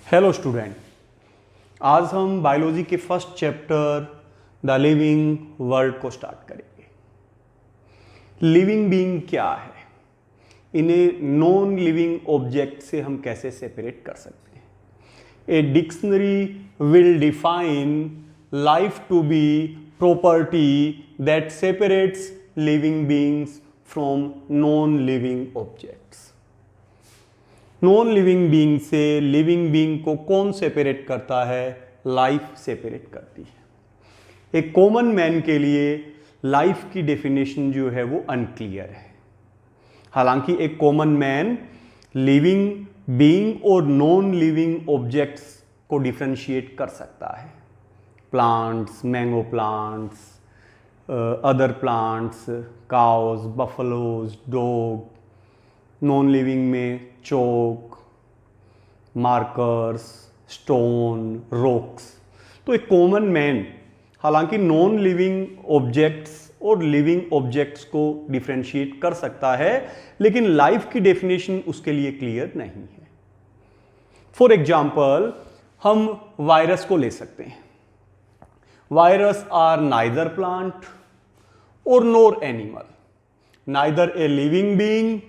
Hello student, आज हम biology के first chapter the living world को स्टार्ट करेंगे। लिविंग बीइंग क्या है, इन्हें नॉन लिविंग ऑब्जेक्ट से हम कैसे सेपरेट कर सकते हैं। A dictionary will define life to be property that separates living beings from non living objects. Non living being से लिविंग बीइंग को कौन सेपरेट करता है? लाइफ सेपरेट करती है। एक कॉमन मैन के लिए लाइफ की डेफिनेशन जो है वो अनक्लियर है। हालांकि एक कॉमन मैन लिविंग बीइंग और नॉन लिविंग ऑब्जेक्ट्स को डिफरेंशिएट कर सकता है। Plants, mango plants, other plants, cows, buffaloes, dog. Non living में चौक, मार्कर्स, स्टोन, रॉक्स। तो एक कॉमन मैन हालांकि नॉन लिविंग ऑब्जेक्ट्स और लिविंग ऑब्जेक्ट्स को डिफरेंशिएट कर सकता है, लेकिन लाइफ की डेफिनेशन उसके लिए क्लियर नहीं है। फॉर एग्जाम्पल, हम वायरस को ले सकते हैं। वायरस आर नाइदर प्लांट और nor animal, neither a living being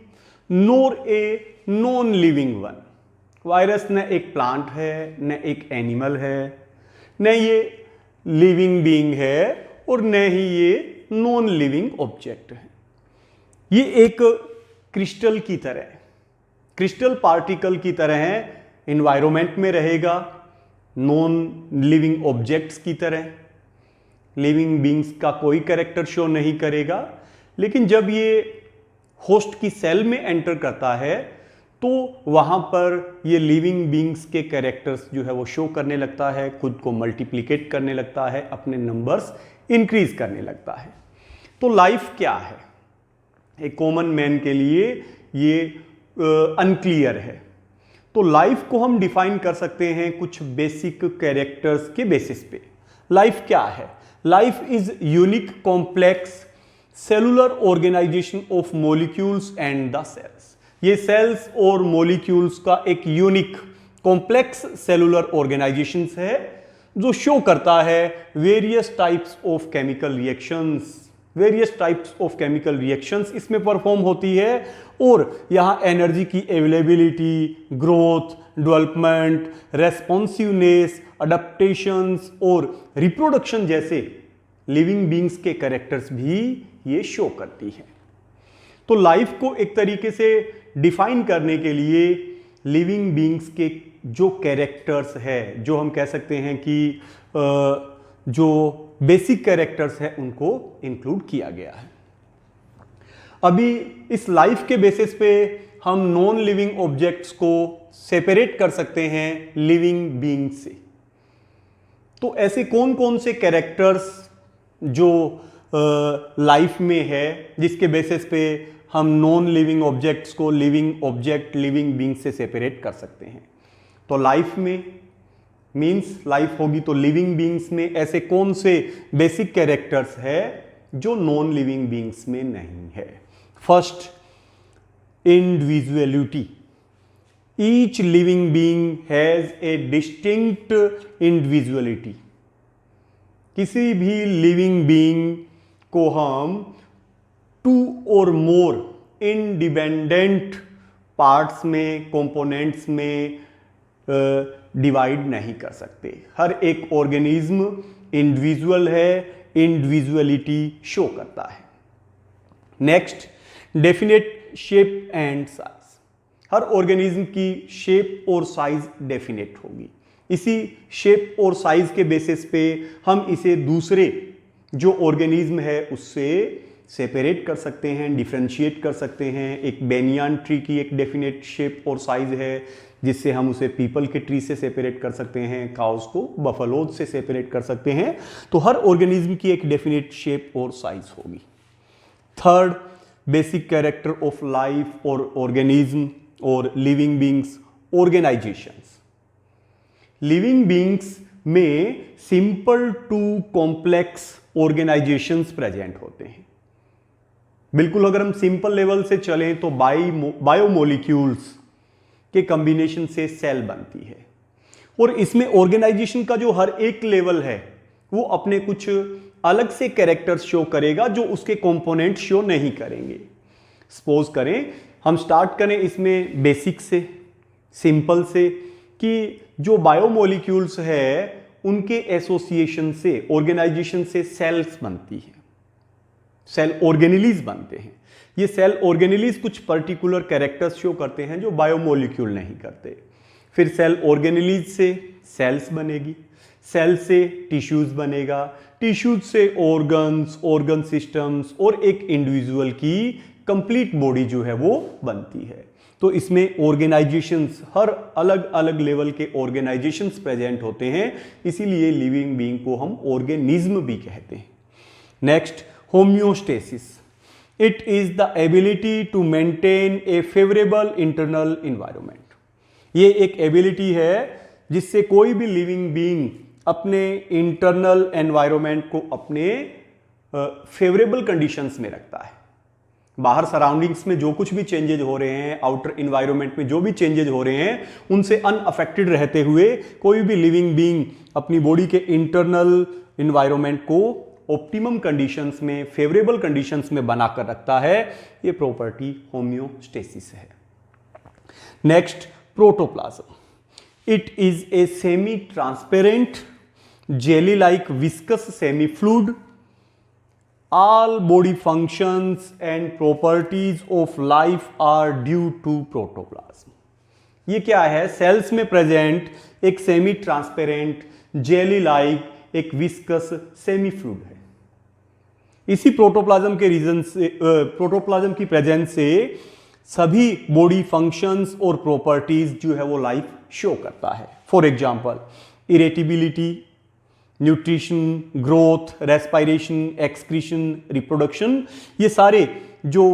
NOR a non living one. Virus न एक प्लांट है, न एक एनिमल है, न ये लिविंग बीइंग है और न ही ये नॉन लिविंग ऑब्जेक्ट है। ये एक क्रिस्टल की तरह है, क्रिस्टल पार्टिकल की तरह है, एनवायरनमेंट में रहेगा, नॉन लिविंग ऑब्जेक्ट्स की तरह। लिविंग बीइंग्स का कोई कैरेक्टर शो नहीं करेगा, लेकिन जब ये होस्ट की सेल में एंटर करता है तो वहां पर ये लिविंग बीइंग्स के कैरेक्टर्स जो है वो शो करने लगता है, खुद को मल्टीप्लिकेट करने लगता है, अपने नंबर्स इंक्रीज करने लगता है। तो लाइफ क्या है, एक कॉमन मैन के लिए ये अनक्लियर है। तो लाइफ को हम डिफाइन कर सकते हैं कुछ बेसिक कैरेक्टर्स के बेसिस पे। लाइफ क्या है? Life is unique complex cellular organisation of molecules and the cells. ये सेल्स और मॉलिक्यूल्स का एक यूनिक कॉम्प्लेक्स सेलुलर ऑर्गेनाइजेशन है जो शो करता है various types of chemical reactions. Various types of chemical reactions इसमें परफॉर्म होती है और यहां एनर्जी की availability, growth, development, responsiveness, adaptations और रिप्रोडक्शन जैसे लिविंग बीइंग्स के कैरेक्टर्स भी ये शो करती है। तो लाइफ को एक तरीके से डिफाइन करने के लिए लिविंग बीइंग्स के जो कैरेक्टर्स है, जो हम कह सकते हैं कि जो बेसिक कैरेक्टर्स है, उनको इंक्लूड किया गया है। अभी इस लाइफ के बेसिस पे हम नॉन लिविंग ऑब्जेक्ट्स को सेपरेट कर सकते हैं लिविंग बीइंग से। तो ऐसे कौन कौन से कैरेक्टर्स जो लाइफ में है जिसके बेसिस पे हम नॉन लिविंग ऑब्जेक्ट्स को लिविंग ऑब्जेक्ट, लिविंग बीइंग से सेपरेट कर सकते हैं। तो लाइफ में मींस लाइफ होगी तो लिविंग बीइंग्स में ऐसे कौन से बेसिक कैरेक्टर्स है जो नॉन लिविंग बीइंग्स में नहीं है। First, individuality. Each living being has a distinct individuality. किसी भी लिविंग बीइंग को हम टू और मोर इंडिपेंडेंट पार्ट्स में, कंपोनेंट्स में डिवाइड नहीं कर सकते। हर एक ऑर्गेनिज्म इंडिविजुअल है, इंडिविजुअलिटी शो करता है। Next, definite shape and size. Her organism की शेप और साइज डेफिनेट होगी। इसी शेप और साइज के बेसिस पे हम इसे दूसरे जो ऑर्गेनिज्म है उससे सेपरेट कर सकते हैं, डिफरेंशिएट कर सकते हैं। एक बेनियान ट्री की एक डेफिनेट शेप और साइज है जिससे हम उसे पीपल के ट्री से सेपरेट कर सकते हैं, काउस को बफलोज से सेपरेट कर सकते हैं। तो हर ऑर्गेनिज्म की एक डेफिनेट शेप और साइज होगी। Third, basic character of life और ऑर्गेनिज्म और living beings, organisations. Living beings में simple to complex organisations present होते हैं। बिल्कुल अगर हम सिंपल लेवल से चलें तो बायोमोलिक्यूल्स के कॉम्बिनेशन से सेल बनती है। और इसमें ऑर्गेनाइजेशन का जो हर एक लेवल है वो अपने कुछ अलग से कैरेक्टर्स शो करेगा जो उसके कंपोनेंट शो नहीं करेंगे। सपोज करें हम स्टार्ट करें इसमें बेसिक से, सिंपल से, कि जो बायोमोलिक्यूल्स है उनके एसोसिएशन से, ऑर्गेनाइजेशन से सेल्स बनती है, सेल ऑर्गेनेलीज बनते हैं। ये सेल ऑर्गेनेलीज कुछ पर्टिकुलर कैरेक्टर्स शो करते हैं जो बायोमोलिक्यूल नहीं करते। फिर सेल ऑर्गेनेलीज से सेल्स बनेगी, सेल से टिश्यूज बनेगा, टिश्यूज से ऑर्गन्स, ऑर्गन सिस्टम्स और एक इंडिविजुअल की कंप्लीट बॉडी जो है वो बनती है। तो इसमें ऑर्गेनाइजेशंस, हर अलग अलग लेवल के ऑर्गेनाइजेशंस प्रेजेंट होते हैं, इसीलिए लिविंग बीइंग को हम ऑर्गेनिज्म भी कहते हैं। Next, homeostasis. It is the ability to maintain a favourable internal environment. ये एक एबिलिटी है जिससे कोई भी लिविंग बीइंग अपने इंटरनल एनवायरनमेंट को अपने फेवरेबल कंडीशंस में रखता है। बाहर सराउंडिंग्स में जो कुछ भी चेंजेज हो रहे हैं, आउटर इन्वायरमेंट में जो भी चेंजेज हो रहे हैं, उनसे अनअफेक्टेड रहते हुए कोई भी लिविंग बीइंग अपनी बॉडी के इंटरनल इन्वायरमेंट को ऑप्टिमम कंडीशंस में, फेवरेबल कंडीशंस में बनाकर रखता है। ये प्रॉपर्टी होम्योस्टेसिस है। Next, protoplasm. It is a semi transparent jelly like viscous semi fluid. All body functions and properties of life are due to protoplasm. ये क्या है? सेल्स में प्रेजेंट एक सेमी ट्रांसपेरेंट जेली लाइक एक viscous semi fluid है। इसी protoplasm के reason से, प्रोटोप्लाज्म की प्रेजेंस से सभी बॉडी फंक्शंस और प्रॉपर्टीज जो है वो लाइफ शो करता है। For example, irritability, nutrition, growth, respiration, excretion, reproduction, ये सारे जो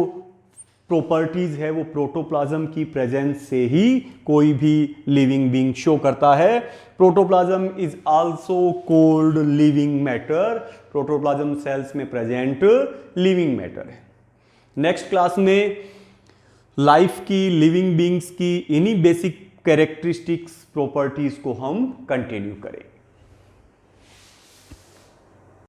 प्रॉपर्टीज है वो प्रोटोप्लाज्म की प्रेजेंस से ही कोई भी लिविंग बीइंग शो करता है। Protoplasm is also called living matter. Protoplasm cells में प्रेजेंट लिविंग मैटर है। नेक्स्ट क्लास में लाइफ की, लिविंग बीइंग्स की इन्हीं बेसिक कैरेक्टरिस्टिक्स, प्रॉपर्टीज को हम कंटिन्यू करें।